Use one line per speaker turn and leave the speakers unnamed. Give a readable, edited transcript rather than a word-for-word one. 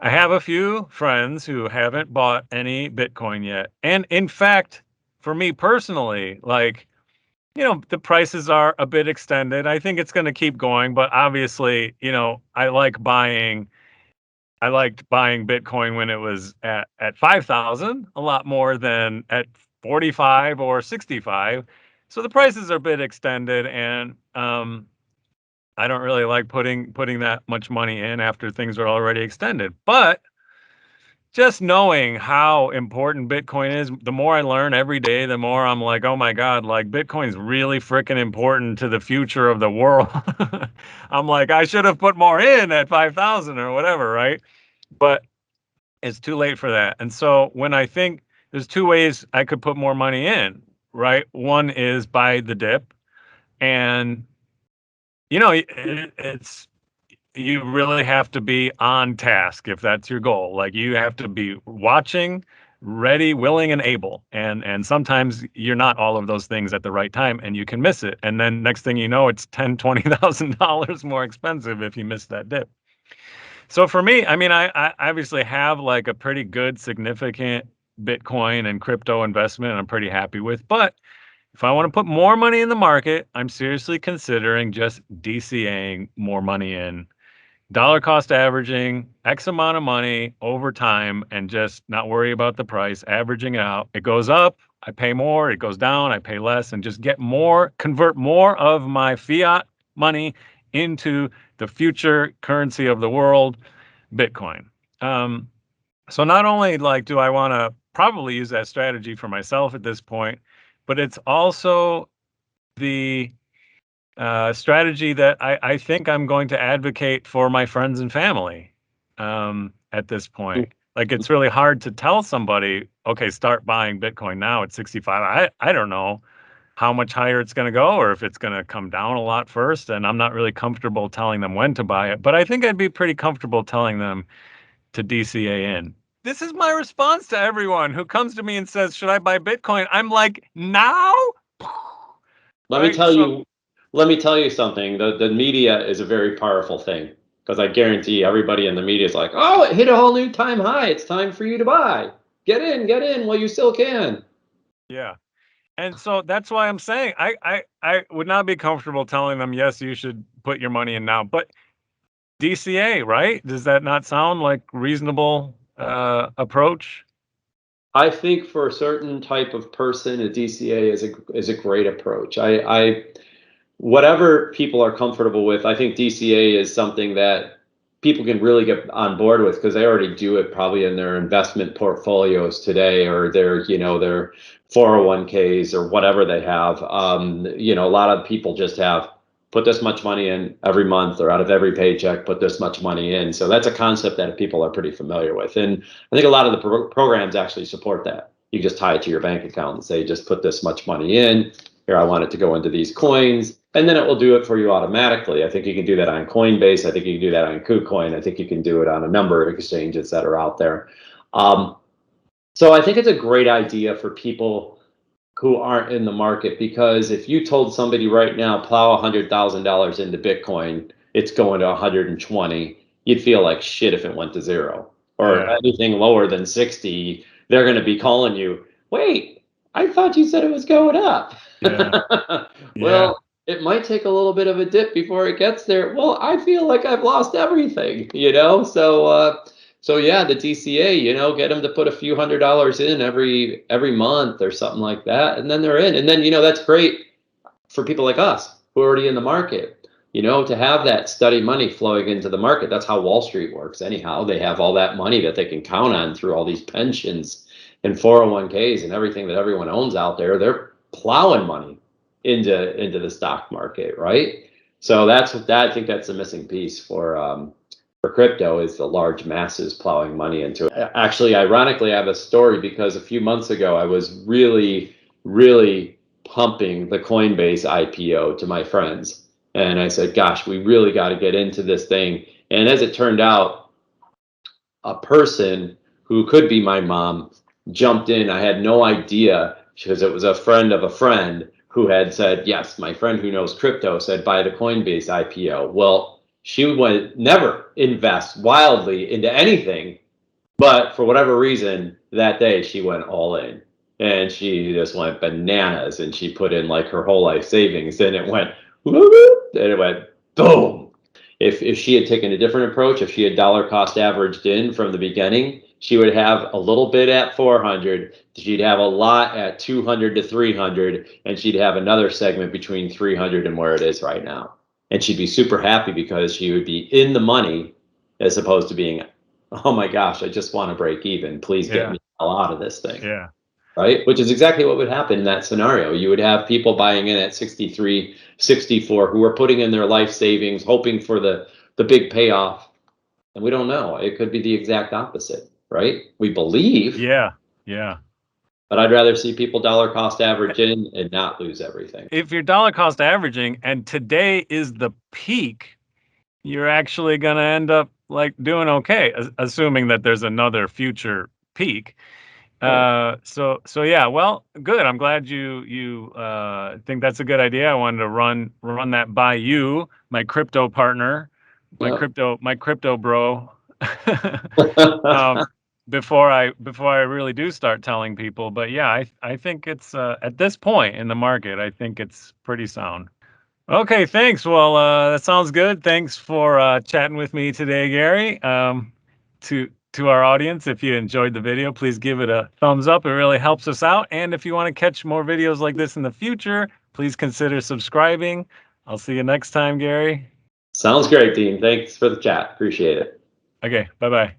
I have a few friends who haven't bought any Bitcoin yet. And in fact, for me personally, like, the prices are a bit extended. I think it's going to keep going, but obviously, I liked buying Bitcoin when it was at 5,000 a lot more than at 45 or 65. So the prices are a bit extended, and I don't really like putting that much money in after things are already extended. But just knowing how important Bitcoin is, the more I learn every day, the more I'm like, oh my God, like Bitcoin's really freaking important to the future of the world. I'm like, I should have put more in at 5,000 or whatever, right? But it's too late for that. And so when I think there's two ways I could put more money in, right? One is buy the dip, and it's you really have to be on task if that's your goal. Like you have to be watching, ready, willing, and able. And sometimes you're not all of those things at the right time, and you can miss it. And then next thing you know, it's $20,000 more expensive if you miss that dip. So for me, I mean, I obviously have like a pretty good, significant Bitcoin and crypto investment I'm pretty happy with. But if I want to put more money in the market, I'm seriously considering just DCAing more money in, dollar cost averaging X amount of money over time, and just not worry about the price, averaging it out. It goes up, I pay more. It goes down, I pay less, and just convert more of my fiat money into the future currency of the world, Bitcoin. Um, so not only like do I want to probably use that strategy for myself at this point, but it's also the strategy that I think I'm going to advocate for my friends and family at this point. Like it's really hard to tell somebody, okay, start buying Bitcoin now at 65. I don't know how much higher it's going to go or if it's going to come down a lot first. And I'm not really comfortable telling them when to buy it, but I think I'd be pretty comfortable telling them to DCA in. This is my response to everyone who comes to me and says, should I buy Bitcoin? I'm like, now?
Let me
Right?
tell
So,
you, let me tell you something. The media is a very powerful thing because I guarantee everybody in the media is like, oh, it hit a whole new time high. It's time for you to buy. Get in while you still can.
yeah. And so that's why I'm saying I would not be comfortable telling them, yes, you should put your money in now. But DCA, right? Does that not sound like reasonable approach?
I think for a certain type of person, a DCA is a great approach. I whatever people are comfortable with, I think DCA is something that people can really get on board with because they already do it probably in their investment portfolios today or their 401ks or whatever they have. A lot of people just have put this much money in every month or out of every paycheck, put this much money in. So that's a concept that people are pretty familiar with. And I think a lot of the programs actually support that. You just tie it to your bank account and say, just put this much money in. Here, I want it to go into these coins, and then it will do it for you automatically. I think you can do that on Coinbase. I think you can do that on KuCoin. I think you can do it on a number of exchanges that are out there. So I think it's a great idea for people who aren't in the market because if you told somebody right now, plow $100,000 into Bitcoin, it's going to 120, you'd feel like shit if it went to zero. Or
Yeah.
anything lower than 60, they're going to be calling you, wait, I thought you said it was going up.
Yeah. Yeah.
Well, it might take a little bit of a dip before it gets there. Well, I feel like I've lost everything. So yeah, the DCA, get them to put a few $100s in every month or something like that, and then they're in. And then that's great for people like us who are already in the market. To have that steady money flowing into the market. That's how Wall Street works. Anyhow, they have all that money that they can count on through all these pensions and 401ks and everything that everyone owns out there. They're plowing money into the stock market, right? So I think that's the missing piece for crypto is the large masses plowing money into it. Actually, ironically, I have a story because a few months ago I was really, really pumping the Coinbase IPO to my friends. And I said, gosh, we really got to get into this thing. And as it turned out, a person who could be my mom jumped in. I had no idea because it was a friend of a friend who had said, yes, my friend who knows crypto said, buy the Coinbase IPO. Well, She would never invest wildly into anything, but for whatever reason, that day she went all in and she just went bananas and she put in like her whole life savings and it went whoop, and it went boom. If she had taken a different approach, if she had dollar cost averaged in from the beginning, she would have a little bit at 400, she'd have a lot at 200 to 300, and she'd have another segment between 300 and where it is right now. And she'd be super happy because she would be in the money as opposed to being, oh my gosh, I just want to break even. Please get me out of this thing.
Yeah.
Right? Which is exactly what would happen in that scenario. You would have people buying in at 63, 64 who are putting in their life savings, hoping for the big payoff. And we don't know. It could be the exact opposite, right? We believe.
Yeah. Yeah.
But I'd rather see people dollar cost average in and not lose everything.
If you're dollar cost averaging and today is the peak, you're actually going to end up like doing okay, assuming that there's another future peak. So yeah, well, good. I'm glad you think that's a good idea. I wanted to run that by you, my crypto partner, my crypto bro. Before I really do start telling people. But yeah, I think it's at this point in the market, I think it's pretty sound. Okay, thanks. Well, that sounds good. Thanks for chatting with me today, Gary. To our audience, if you enjoyed the video, please give it a thumbs up. It really helps us out. And if you want to catch more videos like this in the future, please consider subscribing. I'll see you next time, Gary.
Sounds great, Dean. Thanks for the chat. Appreciate it.
Okay, bye-bye.